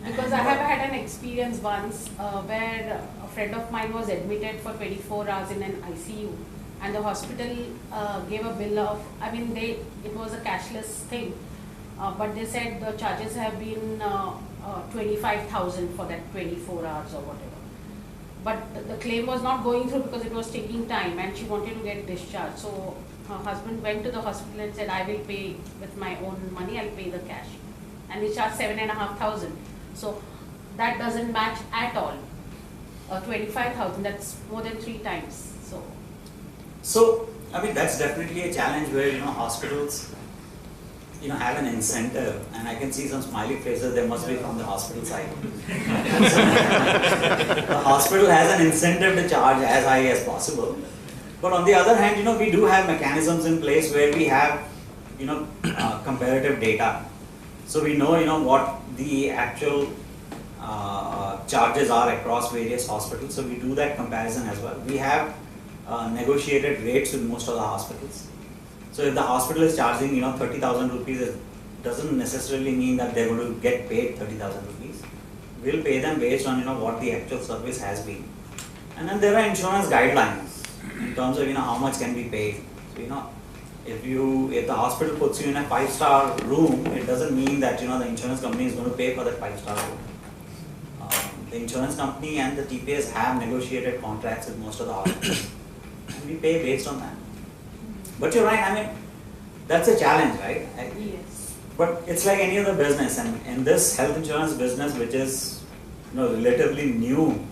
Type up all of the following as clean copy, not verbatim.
Because I have had an experience once where a friend of mine was admitted for 24 hours in an ICU, and the hospital gave a bill of, I mean, it was a cashless thing, but they said the charges have been 25,000 for that 24 hours or whatever. But the claim was not going through because it was taking time, and she wanted to get discharged. So her husband went to the hospital and said, I will pay with my own money, I'll pay the cash. And they charged 7,500. So that doesn't match at all. 25,000, that's more than 3 times. So, I mean, that's definitely a challenge where, hospitals, have an incentive, and I can see some smiley faces, they must be from the hospital side. The hospital has an incentive to charge as high as possible. But on the other hand, we do have mechanisms in place where we have, comparative data. So we know, what the actual charges are across various hospitals. So we do that comparison as well. We have negotiated rates with most of the hospitals. So if the hospital is charging, 30,000 rupees, it doesn't necessarily mean that they're going to get paid 30,000 rupees. We'll pay them based on, what the actual service has been. And then there are insurance guidelines in terms of, how much can be paid. So, if the hospital puts you in a 5-star room, it doesn't mean that, the insurance company is going to pay for that 5-star room. The insurance company and the TPS have negotiated contracts with most of the hospitals, and we pay based on that. But you're right, I mean, that's a challenge, right? Yes. But it's like any other business, and in this health insurance business, which is relatively new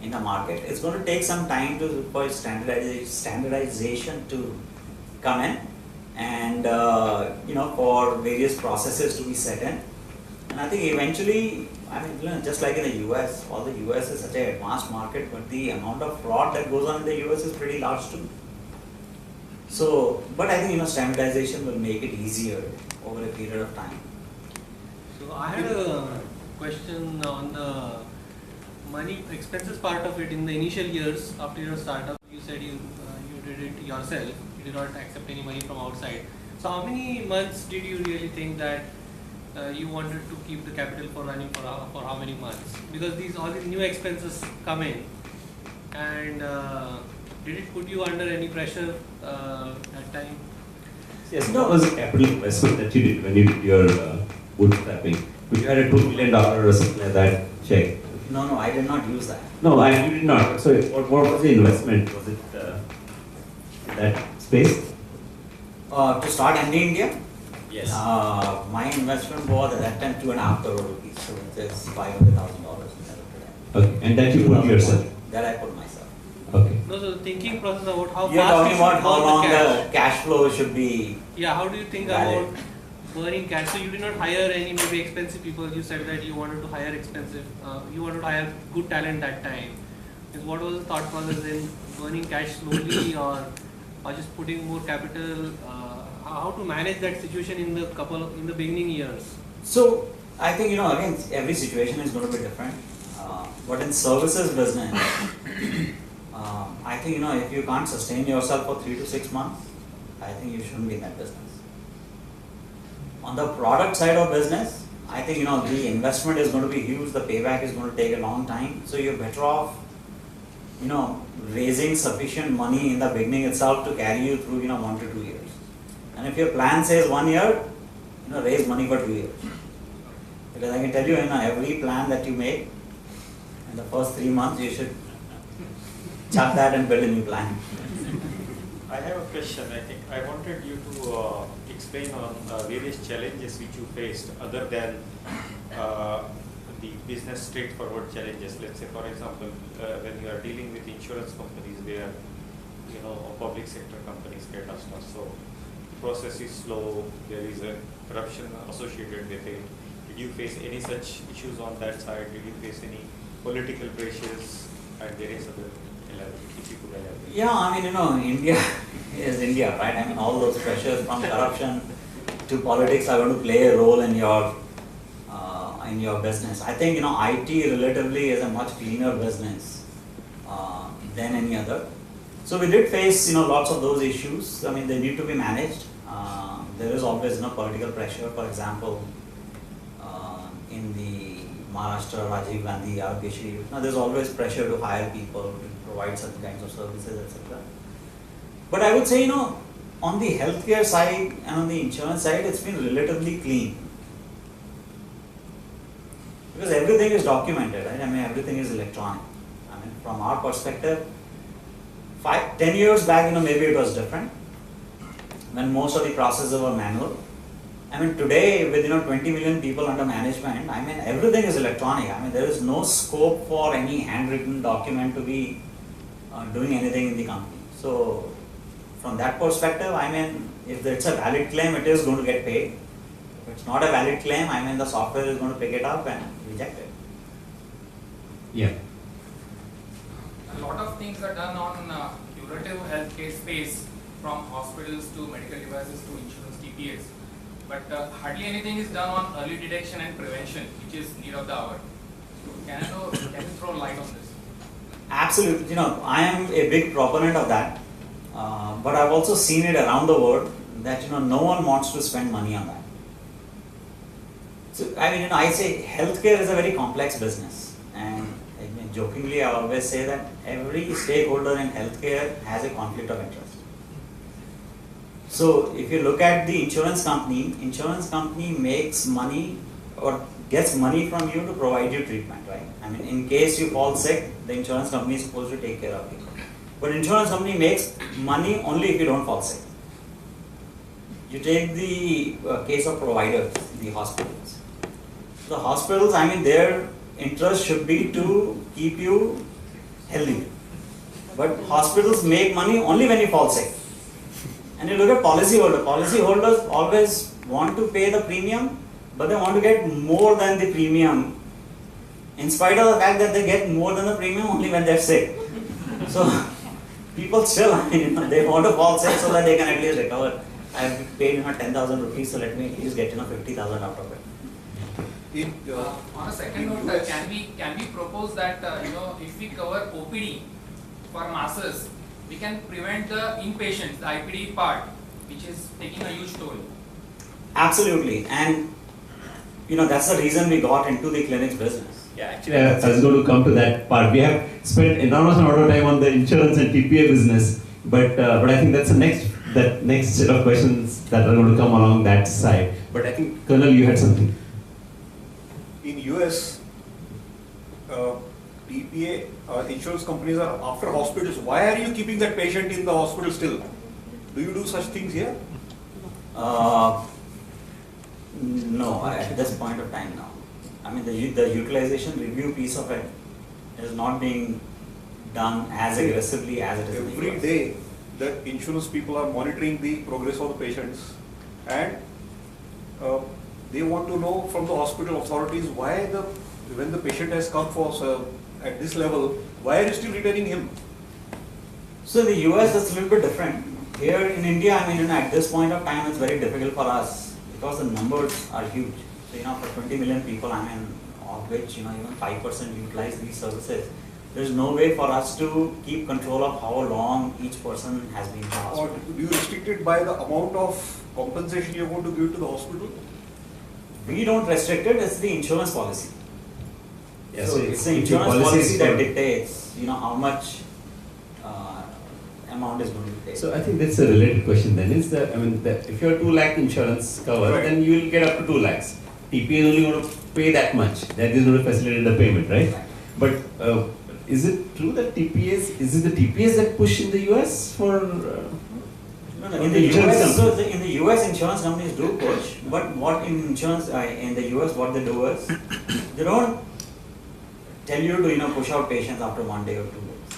in the market, it's going to take some time for standardization to come in, and for various processes to be set in. And I think eventually, I mean, just like in the US, all the US is such an advanced market, but the amount of fraud that goes on in the US is pretty large too. So, but I think standardization will make it easier over a period of time. So I had a question on the money expenses part of it. In the initial years after your startup, you said you did it yourself. You did not accept any money from outside. So how many months did you really think that you wanted to keep the capital for running for how many months? Because all these new expenses come in, and did it put you under any pressure at time? Yes, what was the capital investment that you did when you did your bootstrapping? You had a $2 million or something like that check. No, I did not use that. No, you did not. So what was the investment? Was it in that space? To start MD India? Yes. My investment was at that time 2.5 crore rupees, so it is $500,000. Okay, and that you put yourself? That I put myself. Okay. No, so the thinking process about how You're fast talking you should about how burn long cash. the cash flow should be. Yeah, how do you think valid. about burning cash? So you did not hire any maybe expensive people. You said that you wanted to hire you wanted to hire good talent that time. What was the thought process in burning cash slowly, or just putting more capital? How to manage that situation in the beginning years? So I think again every situation is going to be different. But in services business, I think if you can't sustain yourself for 3 to 6 months, I think you shouldn't be in that business. On the product side of business, I think the investment is going to be huge, the payback is going to take a long time, so you're better off raising sufficient money in the beginning itself to carry you through 1 to 2 years. And if your plan says 1 year, raise money for 2 years. Because I can tell you, every plan that you make, in the first 3 months, you should chuck that and build a new plan. I have a question. I think I wanted you to explain on various challenges which you faced other than the business straightforward challenges. Let's say, for example, when you are dealing with insurance companies where, public sector companies get us, so the process is slow, there is a corruption associated with it. Did you face any such issues on that side? Did you face any political pressures and various other if you could elaborate? Yeah, I mean, India is India, right? I mean, all those pressures from corruption to politics are going to play a role in your business. I think, IT relatively is a much cleaner business than any other. So we did face, lots of those issues. I mean, they need to be managed. There is always, political pressure. For example, in the Maharashtra, Rajiv Gandhi, Arogyashri, there's always pressure to hire people, to provide certain kinds of services, etc. But I would say, on the healthcare side and on the insurance side, it's been relatively clean. Because everything is documented, right? I mean, everything is electronic. I mean, from our perspective, 10 years back, maybe it was different, when most of the processes were manual. I mean, today, with 20 million people under management, I mean, everything is electronic. I mean, there is no scope for any handwritten document to be doing anything in the company. So, from that perspective, I mean, if it's a valid claim, it is going to get paid. If it's not a valid claim, I mean, the software is going to pick it up and reject it. Yeah. A lot of things are done on curative healthcare space, from hospitals to medical devices to insurance TPAs. But hardly anything is done on early detection and prevention, which is need of the hour. So can you throw light on this? Absolutely. I am a big proponent of that. But I've also seen it around the world that, no one wants to spend money on that. So, I mean, I say healthcare is a very complex business. And jokingly, I always say that every stakeholder in healthcare has a conflict of interest. So, if you look at the insurance company makes money or gets money from you to provide you treatment, right? I mean, in case you fall sick, the insurance company is supposed to take care of you. But insurance company makes money only if you don't fall sick. You take the case of providers, the hospitals. The hospitals, I mean, their interest should be to keep you healthy. But hospitals make money only when you fall sick. And you look at policyholders always want to pay the premium, but they want to get more than the premium, in spite of the fact that they get more than the premium only when they're sick. So, people still, they want to fall sick so that they can at least recover. I've paid 10,000 rupees, so let me at least get 50,000 out of it. On a second note, can we propose that if we cover OPD for masses, we can prevent the inpatients, the IPD part, which is taking a huge toll. Absolutely, and that's the reason we got into the clinics business. Yeah, actually, I was going to come to that part. We have spent enormous amount of time on the insurance and TPA business, but I think that's the next set of questions that are going to come along that side. But I think, Colonel, you had something. In US, TPA insurance companies are after hospitals. Why are you keeping that patient in the hospital still? Do you do such things here? No, at this point of time, no. I mean, the utilization review piece of it is not being done as aggressively as it is in the Every US. day, the insurance people are monitoring the progress of the patients, and they want to know from the hospital authorities why when the patient has come for at this level, why are you still retaining him? So in the US, it's a little bit different. Here in India, I mean, at this point of time, it's very difficult for us because the numbers are huge. So, for 20 million people, I mean, of which, even 5% utilize these services, there's no way for us to keep control of how long each person has been in the Or hospital. do you restrict it by the amount of compensation you're going to give to the hospital? We don't restrict it, it's the insurance policy. Yeah, So it's the if your insurance policy that for- dictates, how much amount is going to be paid. So I think that's a related question then. If you have 2 lakh insurance cover, Right. then you will get up to 2 lakhs. TPA is only going to pay that much. That is going to facilitate the payment, right? But is it true that is it the TPAs that push in the US for? No, on in the the insurance US, company? in the US, insurance companies do push, but what in insurance in the US, what they do is they don't tell you to push out patients after 1 day or 2 days.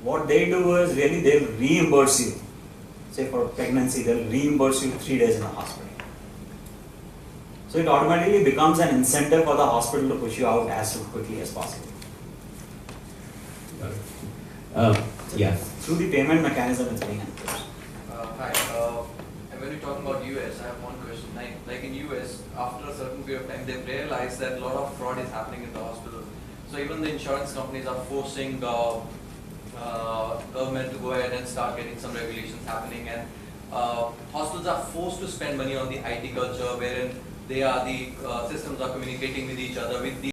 What they do is really they'll reimburse you. Say for pregnancy, they'll reimburse you 3 days in the hospital. So it automatically becomes an incentive for the hospital to push you out as quickly as possible. Yeah. Through the payment mechanism, it's being enforced. Hi. And when we talk about US, I have one question. Like in US, after a certain period of time, they've realized that a lot of fraud is happening in the hospital. So even the insurance companies are forcing government to go ahead and start getting some regulations happening, and hospitals are forced to spend money on the IT culture, wherein the systems are communicating with each other with the